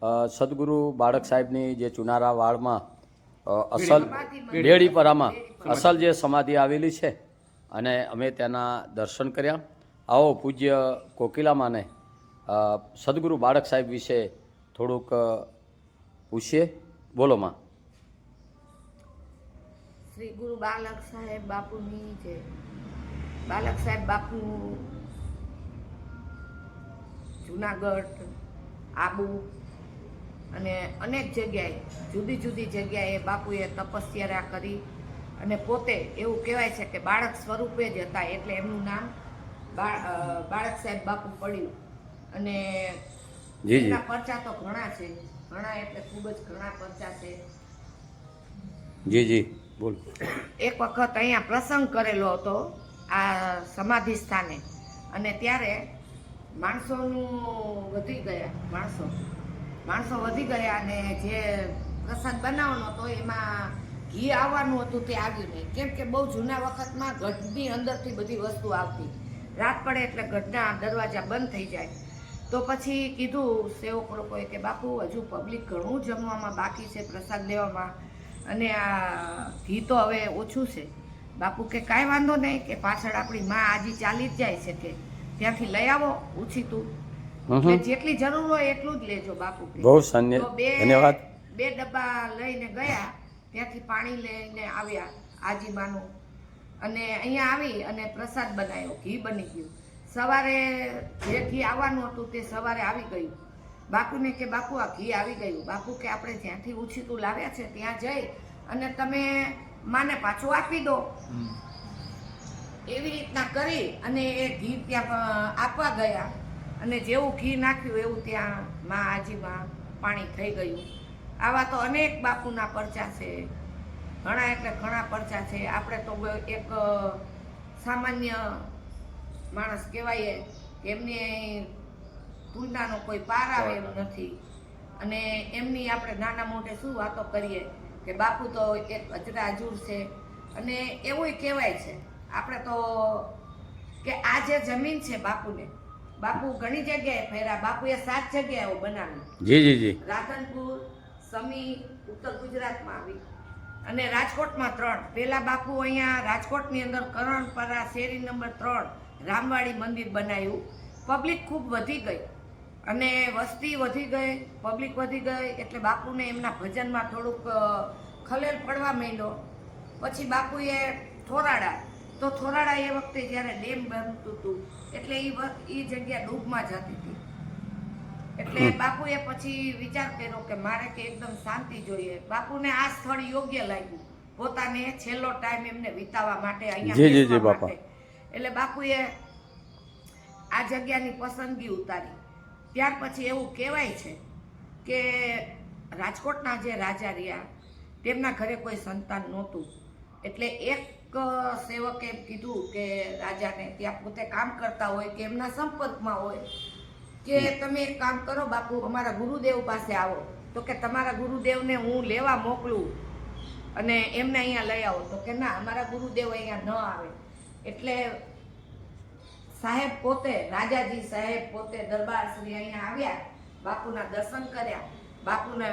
સદગુરુ બાળક સાહેબની જે ચુનારા વાળમાં અસલ બેડીપરામાં અસલ જે સમાધિ આવેલી છે અને અમે તેના દર્શન કર્યા. આવો પૂજ્ય કોકિલામાને સદગુરુ બાળક સાહેબ વિશે થોડુંક પૂછીએ. બોલો માં. શ્રી ગુરુ બાલક સાહેબ બાપુની જે બાલક સાહેબ બાપુ જુનાગઢ, આબુ અને અનેક જગ્યાએ જુદી જુદી જગ્યાએ બાપુએ તપસ્યા કરી અને પોતે એવું કહેવાય છે કે બાળક સ્વરૂપે જ હતા, એટલે એમનું નામ બાળક સાહેબ બાપુ પડ્યું. અને એના પરચા તો ઘણા છે, ઘણા એટલે ખૂબ જ ઘણા પરચા છે. જી જી બોલ. એક વખત અહીંયા પ્રસંગ કરેલો હતો આ સમાધિ સ્થાને, અને ત્યારે માણસોનું વધી ગયા માણસો વધી ગયા અને જે પ્રસાદ બનાવવાનો હતો એમાં ઘી આવવાનું હતું તે આવ્યું નહીં, કેમ કે બહુ જૂના વખતમાં ગઢની અંદરથી બધી વસ્તુ આવતી. રાત પડે એટલે ગઢના દરવાજા બંધ થઈ જાય. તો પછી કીધું સેવક લોકોએ કે બાપુ હજુ પબ્લિક ઘણું જમવામાં બાકી છે, પ્રસાદ લેવામાં, અને આ ઘી તો હવે ઓછું છે. બાપુ કે કાંઈ વાંધો નહીં, કે પાછળ આપણી માં આજી ચાલી જ જાય છે, કે ત્યાંથી લઈ આવો ઉછીતું, જેટલી જરૂર હોય એટલું જ લેજો બાપુ. બહુ ધન્યવાદ. બે ડબ્બા લઈને ગયા, ત્યાંથી પાણી લઈને આવ્યા આજીમાનું, અને અહીંયા આવી અને પ્રસાદ બનાવ્યો, ઘી બની ગયું. સવારે જે ઘી આવવાનું હતું તે સવારે આવી ગયું. બાપુને કે બાપુ આ ઘી આવી ગયું. બાપુ કે આપણે જ્યાંથી ઉછીતું લાવ્યા છે ત્યાં જઈ અને તમે માને પાછું આપી દો. એવી રીતના કરી અને એ ઘી ત્યાં આપવા ગયા, અને જેવું ઘી નાખ્યું એવું ત્યાં માં આજીમાં પાણી થઈ ગયું. આવા તો અનેક બાપુના પરચા છે, ઘણા એટલે ઘણા પરચા છે. આપણે તો એક સામાન્ય માણસ કહેવાય કે એમની તુલનાનો કોઈ પાર આવે એમ નથી, અને એમની આપણે નાના મોટે શું વાતો કરીએ કે બાપુ તો એક અજરા અજૂર છે. અને એવું કહેવાય છે આપણે તો કે આ જે જમીન છે બાપુને, બાપુ ઘણી જગ્યાએ ફેર્યા. બાપુએ 7 જગ્યાએ બનાવી. જી જી જી. રાધનપુર, સમી, ઉત્તર ગુજરાતમાં આવી, અને રાજકોટમાં 3. પેલા બાપુ અહીંયા રાજકોટની અંદર કરણપરા શેરી નંબર 3 રામવાડી મંદિર બનાવ્યું. પબ્લિક ખૂબ વધી ગઈ અને વસ્તી વધી ગઈ, પબ્લિક વધી ગઈ, એટલે બાપુને એમના ભજનમાં થોડુંક ખલેલ પડવા માંડ્યો. પછી બાપુએ થોરાડા, તો થોરાડા એ વખતે જ્યારે ડેમ બનતું હતું એટલે એ જગ્યા ડૂબમાં જતી હતી. એટલે બાપુએ પછી વિચાર કર્યો કે મારે કે એકદમ શાંતિ જોઈએ. બાપુને આ સ્થળ યોગ્ય લાગ્યું, પોતાને છેલ્લો ટાઈમ એમને વિતાવવા માટે અહીંયા માટે. એટલે બાપુએ આ જગ્યાની પસંદગી ઉતારી. ત્યાર પછી એવું કહેવાય છે કે રાજકોટના જે રાજા રહ્યા તેમના ઘરે કોઈ સંતાન નહોતું, એટલે એક સેવકે એમ કીધું કે રાજાને, ત્યાં પોતે કામ કરતા હોય કે એમના સંપર્કમાં હોય, કે તમે એક કામ કરો બાપુ, અમારા ગુરુદેવ પાસે આવો. તો કે તમારા ગુરુદેવને હું લેવા મોકલું અને એમને અહીંયા લઈ આવો. તો કે ના, અમારા ગુરુદેવ અહીંયા ન આવે. એટલે સાહેબ પોતે, રાજાજી સાહેબ પોતે દરબાર શ્રી અહીંયા આવ્યા, બાપુના દર્શન કર્યા. બાપુને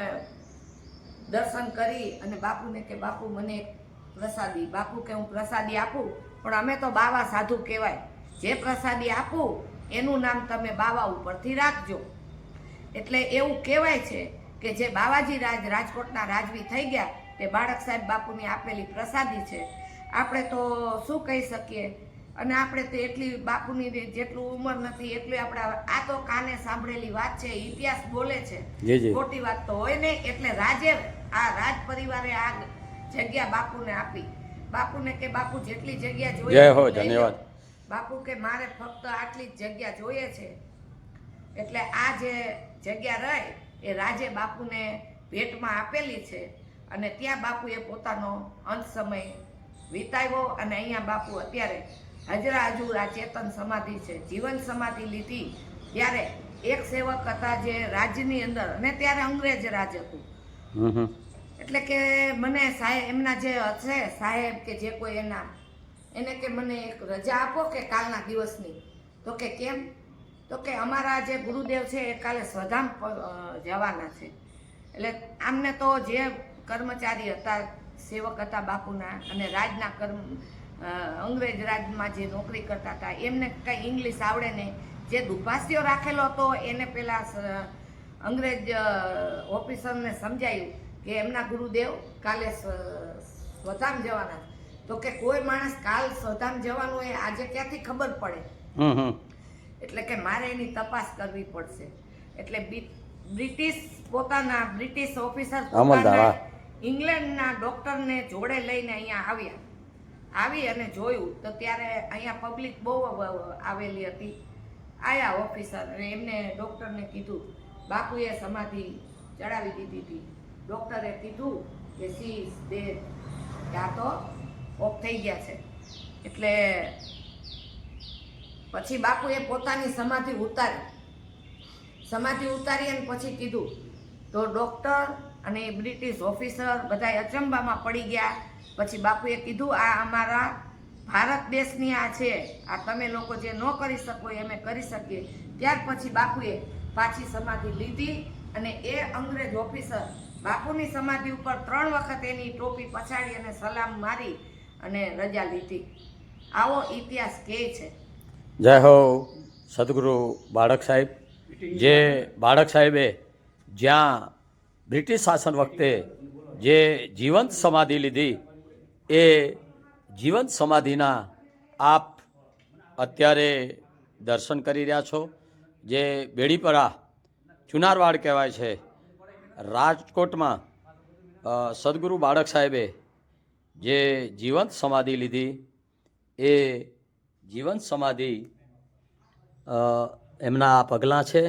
દર્શન કરી અને બાપુને કે બાપુ મને પ્રસાદી. બાપુ કે હું પ્રસાદી આપું, પણ અમે તો બાવા સાધુ કહેવાય, જે પ્રસાદી આપું એનું નામ તમે બાવા ઉપરથી રાખજો. એટલે એવું કહેવાય છે કે જે બાવાજી રાજકોટના રાજવી થઈ ગયા તે બાળક સાહેબ બાપુની આપેલી પ્રસાદી છે. આપણે તો શું કહી શકીએ, અને આપણે તો એટલી બાપુની જેટલું ઉંમર નથી એટલી આપણે, આ તો કાને સાંભળેલી વાત છે, ઇતિહાસ બોલે છે, ખોટી વાત તો હોય નહીં. એટલે આ રાજ પરિવારે આ જગ્યા બાપુને આપી. બાપુને કે બાપુ જેટલી જગ્યા જોઈએ, બાપુ કે મારે ફક્ત આટલી જ જગ્યા જોઈએ છે. એટલે આ જે જગ્યા રહે એ રાજે બાપુને ભેટમાં આપેલી છે, અને ત્યાં બાપુએ પોતાનો અંત સમય વિતાવ્યો. અને અહીંયા બાપુ અત્યારે હજરા હજુર આ ચેતન સમાધિ છે, જીવન સમાધિ લીધી. ત્યારે એક સેવક હતા જે રાજ્યની અંદર, અને ત્યારે અંગ્રેજ રાજ હતું. એટલે કે મને સાહેબ, એમના જે હશે સાહેબ કે જે કોઈ એને કે મને એક રજા આપો કે કાલના દિવસની. તો કે કેમ? તો કે અમારા જે ગુરુદેવ છે એ કાલે સ્વધામ જવાના છે. એટલે આમને તો જે કર્મચારી હતા, સેવક હતા બાપુના, અને રાજના અંગ્રેજ રાજમાં જે નોકરી કરતા હતા, એમને કંઈ ઇંગ્લિશ આવડે નહીં. જે દુભાષીઓ રાખેલો હતો એને પેલા અંગ્રેજ ઓફિસરને સમજાયું કે એમના ગુરુદેવ કાલે સ્વધામ જવાના. તો કે કોઈ માણસ કાલ સ્વધામ જવાનું એ આજે ક્યાંથી ખબર પડે? એટલે કે મારે એની તપાસ કરવી પડશે. એટલે બ્રિટિશ ઓફિસર ઇંગ્લેન્ડના ડોક્ટરને જોડે લઈને અહીંયા આવી અને જોયું તો ત્યારે અહીંયા પબ્લિક બહુ આવેલી હતી. આયા ઓફિસર અને એમને ડૉક્ટરને કીધું, બાપુએ સમાધિ ચડાવી દીધી હતી. ડૉક્ટરે કીધું કે સી ઇઝ ડેડ, આ તો ઓફ થઈ ગયા છે. એટલે પછી બાપુએ પોતાની સમાધિ ઉતારી અને પછી કીધું. તો ડૉક્ટર અને બ્રિટિશ ઓફિસર બધા અચંબામાં પડી ગયા. પછી બાપુએ કીધું, આ અમારા ભારત દેશની આ છે, આ તમે લોકો જે ન કરી શકો એ અમે કરી શકીએ. ત્યાર પછી બાપુએ પાછી સમાધિ લીધી અને એ અંગ્રેજ ઓફિસર બાપુની સમાધિ ઉપર 3 વખત એની ટોપી પછાડી અને સલામ મારી અને રજા લીધી. આવો ઇતિહાસ કહે છે. જય હો સદગુરુ બાળક સાહેબ. જે બાળક સાહેબે જ્યાં બ્રિટિશ શાસન વખતે જે જીવંત સમાધિ લીધી, એ જીવંત સમાધિના આપ અત્યારે દર્શન કરી રહ્યા છો. જે બેડીપરા ચુનારવાડ કહેવાય છે, રાજકોટમાં સદગુરુ બાળક સાહેબે જે જીવંત સમાધિ લીધી, એ જીવંત સમાધિ એમના પગલાં છે.